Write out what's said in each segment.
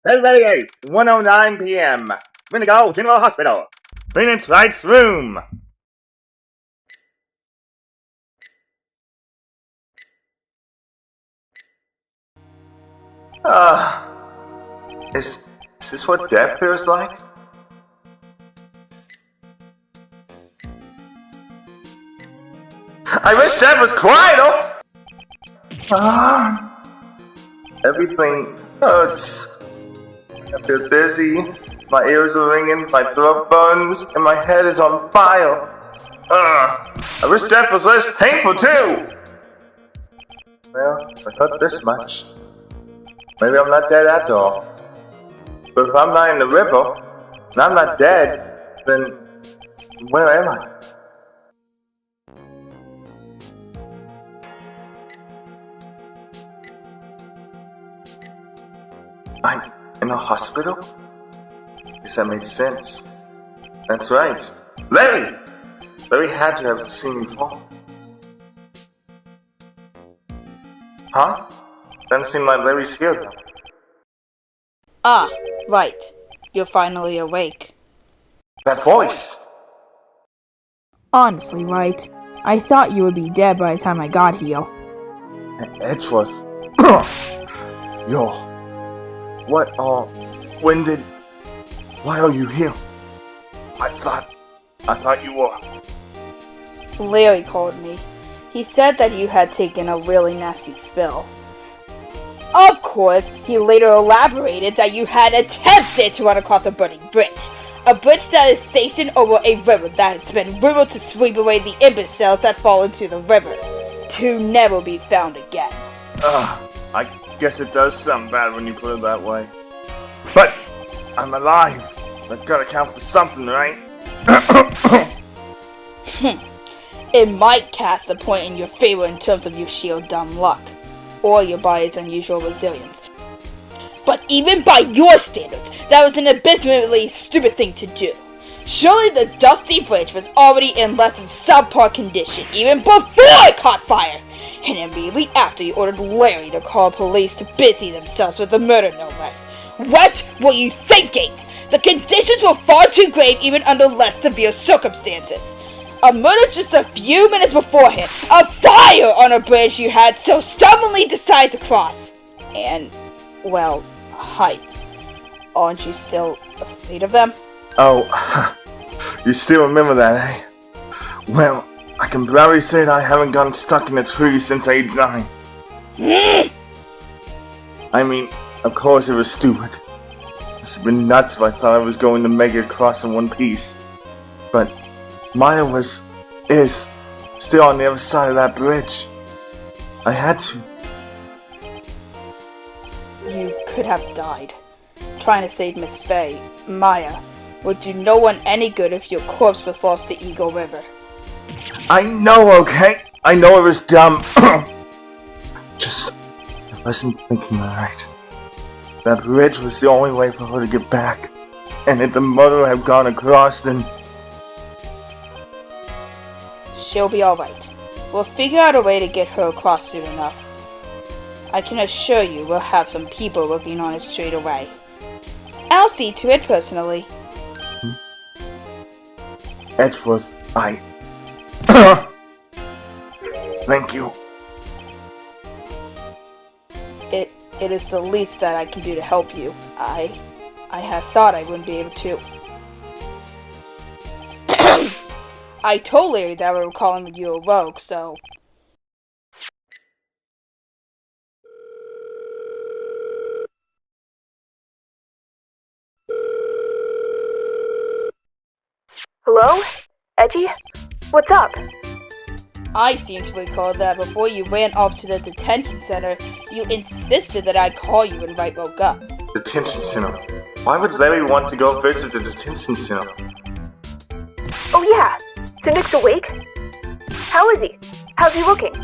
February 8th, 1:09 p.m. Winnebago General Hospital. Phoenix Wright's room. Is this what death feels like? I wish death was quiet, everything hurts. I feel dizzy, my ears are ringing, my throat burns, and my head is on fire. I wish death was less painful too! Well, I hurt this much. Maybe I'm not dead at all. But if I'm not in the river, and I'm not dead, then where am I? I'm in a hospital? Guess that makes sense. That's right. Larry! Larry had to have seen me fall. Huh? Doesn't seem like Larry's here though. Ah, right. You're finally awake. That voice! Honestly, Wright, I thought you would be dead by the time I got here. Edgeworth. Yo. What, why are you here? I thought you were. Larry called me. He said that you had taken a really nasty spill. Of course, he later elaborated that you had attempted to run across a burning bridge. A bridge that is stationed over a river that has been rumored to sweep away the imbeciles that fall into the river, to never be found again. I guess it does sound bad when you put it that way. But I'm alive. That's gotta count for something, right? It might cast a point in your favor in terms of your sheer dumb luck, or your body's unusual resilience. But even by your standards, that was an abysmally stupid thing to do. Surely the dusty bridge was already in less than subpar condition even before it caught fire, and immediately after you ordered Larry to call police to busy themselves with the murder, no less. What were you thinking? The conditions were far too grave even under less severe circumstances. A murder just a few minutes beforehand, a fire on a bridge you had so stubbornly decided to cross, and, well, heights. Aren't you still afraid of them? Oh, you still remember that, eh? Well, I can barely say that I haven't gotten stuck in a tree since age 9. I mean, of course it was stupid. It must have been nuts if I thought I was going to make it across in one piece. But Maya is still on the other side of that bridge. I had to. You could have died. Trying to save Miss Faye, Maya, would do no one any good if your corpse was lost to Eagle River. I know, okay? I know it was dumb. Just, I wasn't thinking right. That bridge was the only way for her to get back. And if the murderer had gone across, then... She'll be alright. We'll figure out a way to get her across soon enough. I can assure you we'll have some people working on it straight away. I'll see to it personally. Edgeworth, Thank you. It is the least that I can do to help you. I had thought I wouldn't be able to. I told Larry that we were calling you a rogue, so... Hello? Edgy? What's up? I seem to recall that before you ran off to the detention center, you insisted that I call you when Wright woke up. Detention center? Why would Larry want to go visit the detention center? Oh yeah, so Nick's awake? How is he? How's he looking?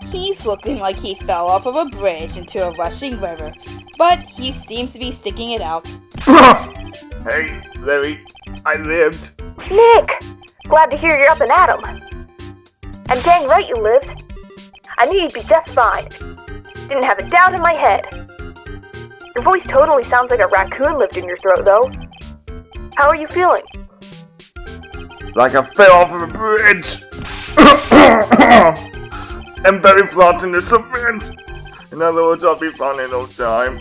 He's looking like he fell off of a bridge into a rushing river, but he seems to be sticking it out. Hey, Larry, I lived. Nick! Glad to hear you're up and at 'em. And dang right you lived. I knew you'd be just fine. Didn't have a doubt in my head. Your voice totally sounds like a raccoon lived in your throat, though. How are you feeling? Like I fell off of a bridge. I'm very flat in the cement. In other words, I'll be fine in no time.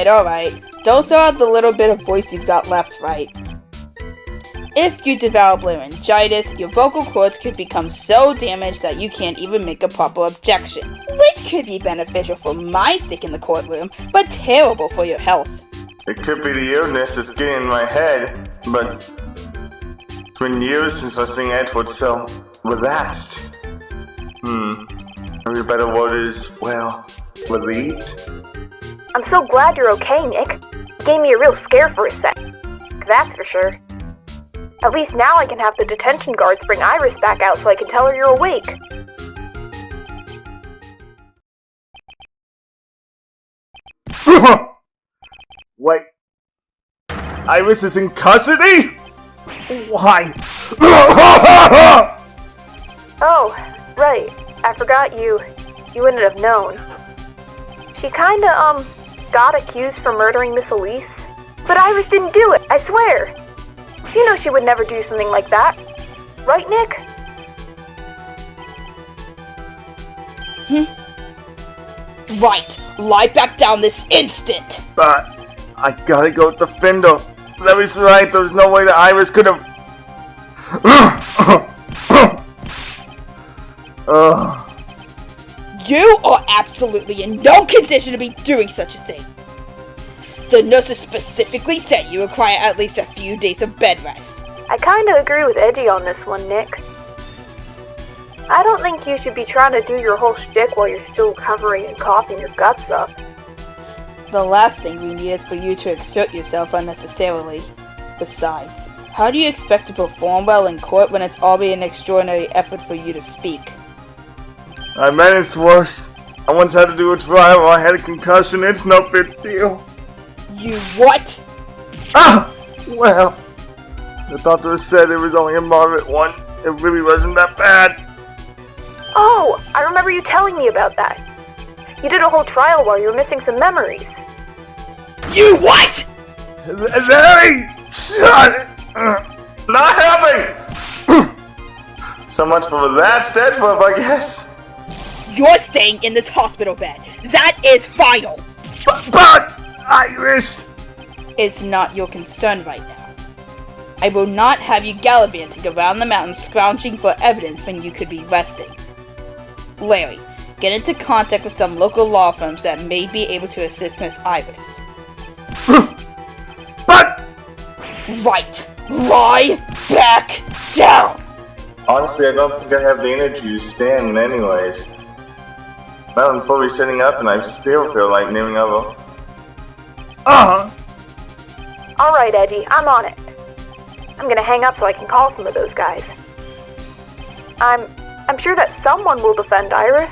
Alright. Don't throw out the little bit of voice you've got left, Wright. If you develop laryngitis, your vocal cords could become so damaged that you can't even make a proper objection, which could be beneficial for my sake in the courtroom, but terrible for your health. It could be the illness that's getting in my head, but it's been years since I've seen Edgeworth so relaxed. Maybe a better word is, well, relieved? I'm so glad you're okay, Nick. You gave me a real scare for a sec. That's for sure. At least now I can have the detention guards bring Iris back out so I can tell her you're awake. Wait. Iris is in custody? Why? Oh, right. I forgot you wouldn't have known. She kinda, got accused for murdering Miss Elise. But Iris didn't do it, I swear. You know she would never do something like that. Right, Nick? Right, lie back down this instant! But I gotta go defend her. That was right, there was no way that Iris could have... You are absolutely in no condition to be doing such a thing. The nurses specifically said you require at least a few days of bed rest. I kinda agree with Edgy on this one, Nick. I don't think you should be trying to do your whole shtick while you're still recovering and coughing your guts up. The last thing we need is for you to exert yourself unnecessarily. Besides, how do you expect to perform well in court when it's already an extraordinary effort for you to speak? I managed worse. I once had to do a trial where I had a concussion. It's no big deal. You what? Well, the doctor said it was only a moderate one. It really wasn't that bad. Oh, I remember you telling me about that. You did a whole trial while you were missing some memories. You what? Larry! Shut it! Not helping! So much for relaxed Edgeworth, I guess. You're staying in this hospital bed. That is final. But Iris! It's not your concern right now. I will not have you gallivanting around the mountains scrounging for evidence when you could be resting. Larry, get into contact with some local law firms that may be able to assist Miss Iris. But... Right! Lie back down! Honestly, I don't think I have the energy to stand anyways. Now I'm fully sitting up and I still feel like kneeling over. Alright, Edgy, I'm on it. I'm gonna hang up so I can call some of those guys. I'm sure that someone will defend Iris.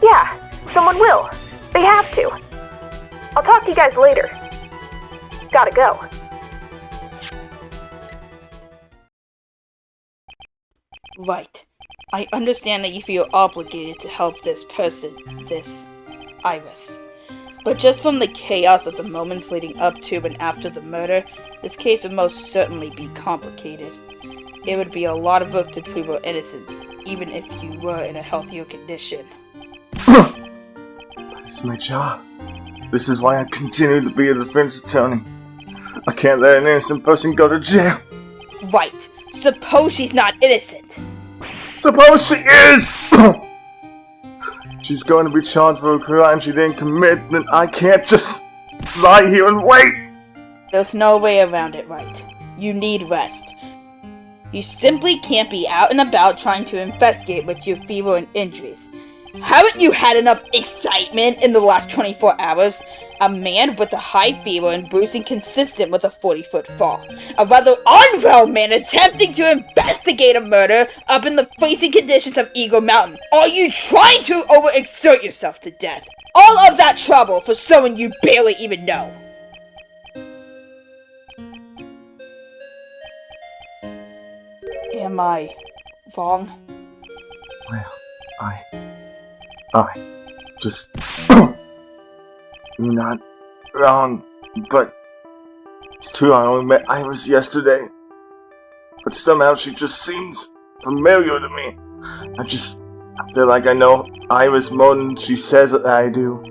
Yeah, someone will. They have to. I'll talk to you guys later. Gotta go. Right. I understand that you feel obligated to help this person, this Iris. But just from the chaos of the moments leading up to and after the murder, this case would most certainly be complicated. It would be a lot of work to prove her innocence, even if you were in a healthier condition. It's my job. This is why I continue to be a defense attorney. I can't let an innocent person go to jail. Right. Suppose she's not innocent. Suppose she is! She's going to be charged for a crime she didn't commit, then I can't just lie here and wait! There's no way around it, Wright. You need rest. You simply can't be out and about trying to investigate with your fever and injuries. Haven't you had enough excitement in the last 24 hours? A man with a high fever and bruising consistent with a 40-foot fall. A rather unwell man attempting to investigate a murder up in the freezing conditions of Eagle Mountain. Are you trying to overexert yourself to death? All of that trouble for someone you barely even know. Am I wrong? Well, I just... You're not wrong, but it's true, I only met Iris yesterday. But somehow she just seems familiar to me. I feel like I know Iris more than she says that I do.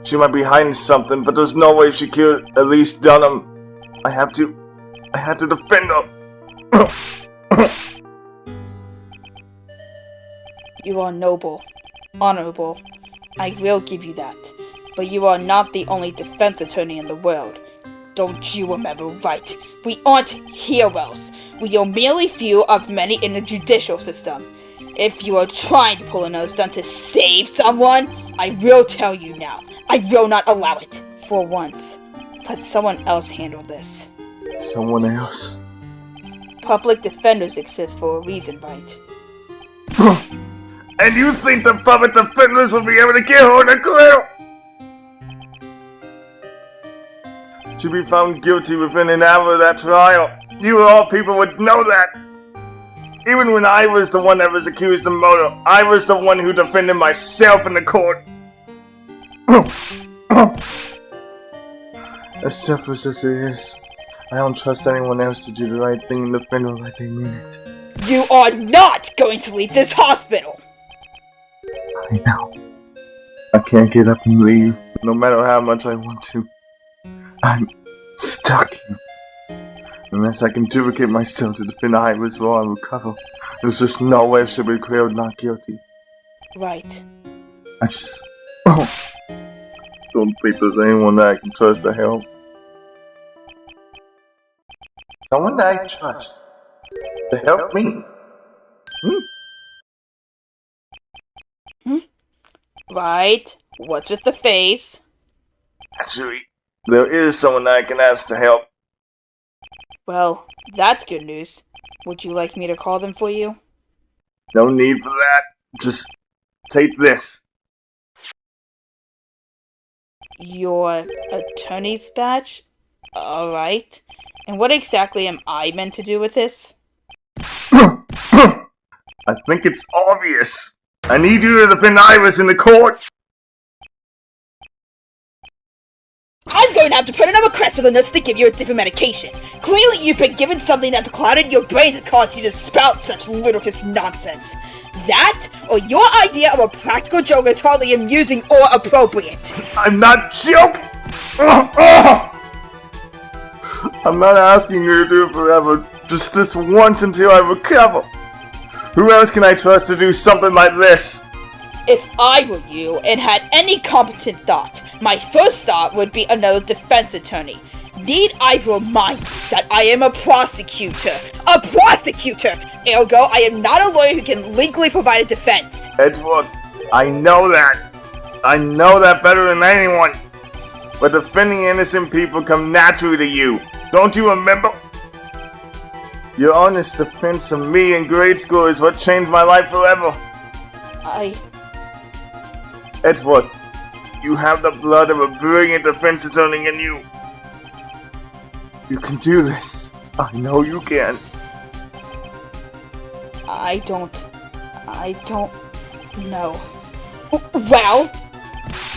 She might be hiding something, but there's no way she killed Elise Dunham. I had to defend her. You are noble, honorable. I will give you that. But you are not the only defense attorney in the world. Don't you remember, Wright? We aren't heroes. We are merely few of many in the judicial system. If you are trying to pull another stunt to save someone, I will tell you now. I will not allow it. For once, let someone else handle this. Someone else? Public defenders exist for a reason, Wright. And you think the public defenders will be able to get her in the grill? To be found guilty within an hour of that trial. You of all people would know that. Even when I was the one that was accused of murder, I was the one who defended myself in the court. As selfless as it is, I don't trust anyone else to do the right thing and defend her like they mean it. You are not going to leave this hospital! I know. I can't get up and leave, no matter how much I want to. I'm stuck here. Unless I can duplicate myself to defend Iris while I recover, there's just no way she'll be declared not guilty. Right. I just don't think there's anyone that I can trust to help. Someone that I trust to help me. Right. What's with the face? Actually, there is someone that I can ask to help. Well, that's good news. Would you like me to call them for you? No need for that. Just take this. Your attorney's badge? Alright. And what exactly am I meant to do with this? I think it's obvious. I need you to defend Iris in the court. I'm going to have to put in a request for the nurse to give you a different medication. Clearly you've been given something that clouded your brain that caused you to spout such ludicrous nonsense. That, or your idea of a practical joke is hardly amusing or appropriate. I'm not joking! I'm not asking you to do it forever, just this once until I recover. Who else can I trust to do something like this? If I were you and had any competent thought, my first thought would be another defense attorney. Need I remind you that I am a prosecutor? A prosecutor! Ergo, I am not a lawyer who can legally provide a defense. Edgeworth, I know that. I know that better than anyone. But defending innocent people come naturally to you. Don't you remember? Your honest defense of me in grade school is what changed my life forever. Edgeworth, you have the blood of a brilliant defense attorney in you. You can do this. I know you can. I don't know. Well,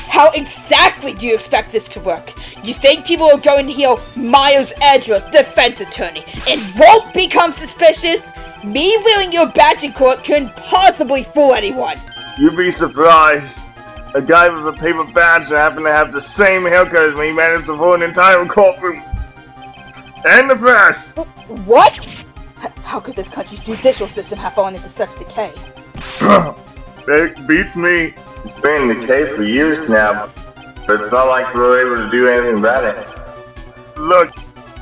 how exactly do you expect this to work? You think people are going to hear Miles Edgeworth, defense attorney, and won't become suspicious? Me wearing your badge in court couldn't possibly fool anyone. You'd be surprised. A guy with a paper badge that happened to have the same haircut as me managed to fool an entire courtroom. And the press! What? How could this country's judicial system have fallen into such decay? It beats me. It's been in decay for years now, but it's not like we're able to do anything about it. Look,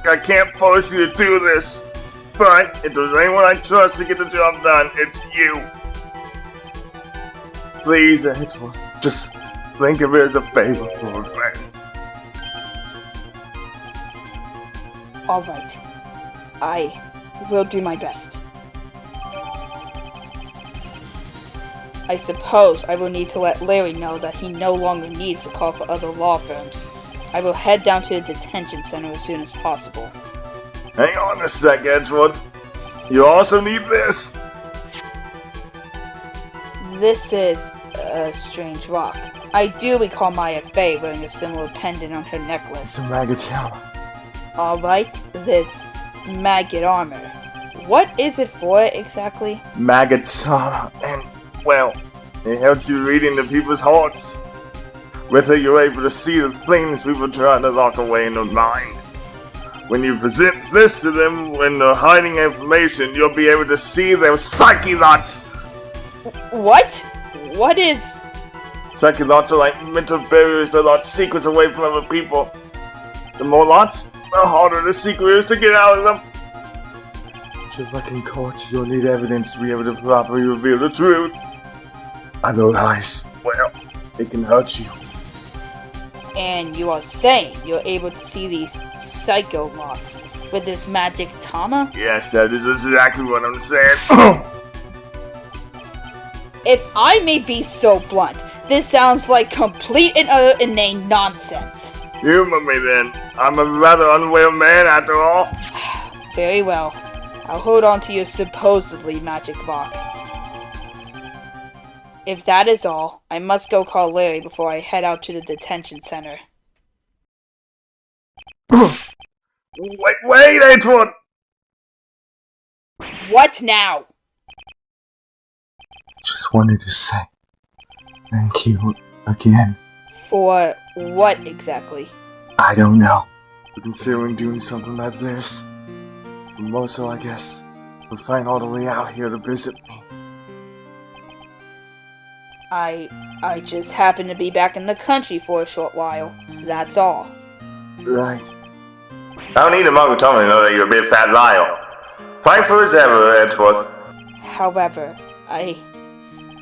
I can't force you to do this, but if there's anyone I trust to get the job done, it's you. Please, Edgeworth, just think of it as a favor for a friend. Alright. I will do my best. I suppose I will need to let Larry know that he no longer needs to call for other law firms. I will head down to the detention center as soon as possible. Hang on a sec, Edgeworth. You also need this. This is a strange rock. I do recall Maya Fey wearing a similar pendant on her necklace. It's a maggot armor. Alright, this maggot armor. What is it for exactly? Maggot armor, and, well, it helps you read into people's hearts. With it, you're able to see the things people try to lock away in their mind. When you present this to them, when they're hiding information, you'll be able to see their psyche thoughts. What? What is... Psyche thoughts are like mental barriers that lock secrets away from other people. The more lots, the harder the secret is to get out of them. Just like in court, you'll need evidence to be able to properly reveal the truth. Other lies, well, it can hurt you. And you are saying you're able to see these psycho locks with this magic tama? Yes, that is exactly what I'm saying. If I may be so blunt, this sounds like complete and utter inane nonsense. Humor me then. I'm a rather unwell man after all. Very well. I'll hold on to your supposedly magic rock. If that is all, I must go call Larry before I head out to the detention center. Wait, Edgeworth! What now? Just wanted to say thank you again. For what exactly? I don't know. For considering doing something like this. But more so, I guess, for flying all the way out here to visit me. I just happened to be back in the country for a short while. That's all. Right. I don't need a mug to tell me to know that you're a big fat liar. Fight for as ever, Edgeworth. However, I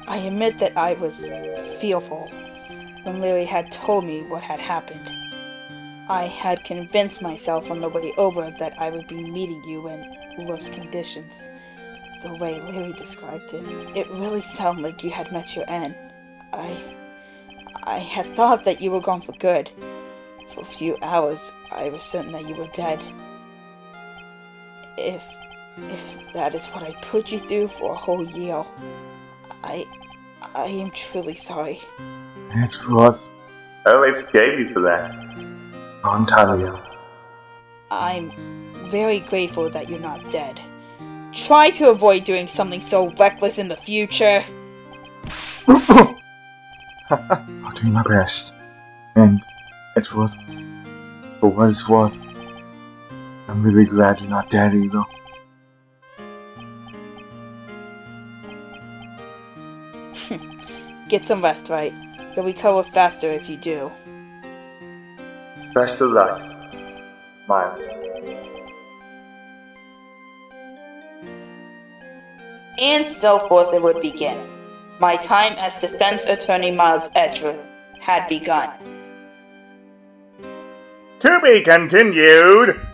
admit that I was fearful when Larry had told me what had happened. I had convinced myself on the way over that I would be meeting you in worse conditions. The way Larry described it, it really sounded like you had met your end. I had thought that you were gone for good. For a few hours, I was certain that you were dead. If that is what I put you through for a whole year, I am truly sorry. Edgeworth, I already forgave you for that. Long time ago. I'm very grateful that you're not dead. Try to avoid doing something so reckless in the future. I'll do my best. And, Edgeworth, for what it's worth, I'm really glad you're not dead either. Get some rest, Wright. You'll recover faster if you do. Best of luck, Miles. And so forth it would begin. My time as defense attorney Miles Edgeworth had begun. To be continued!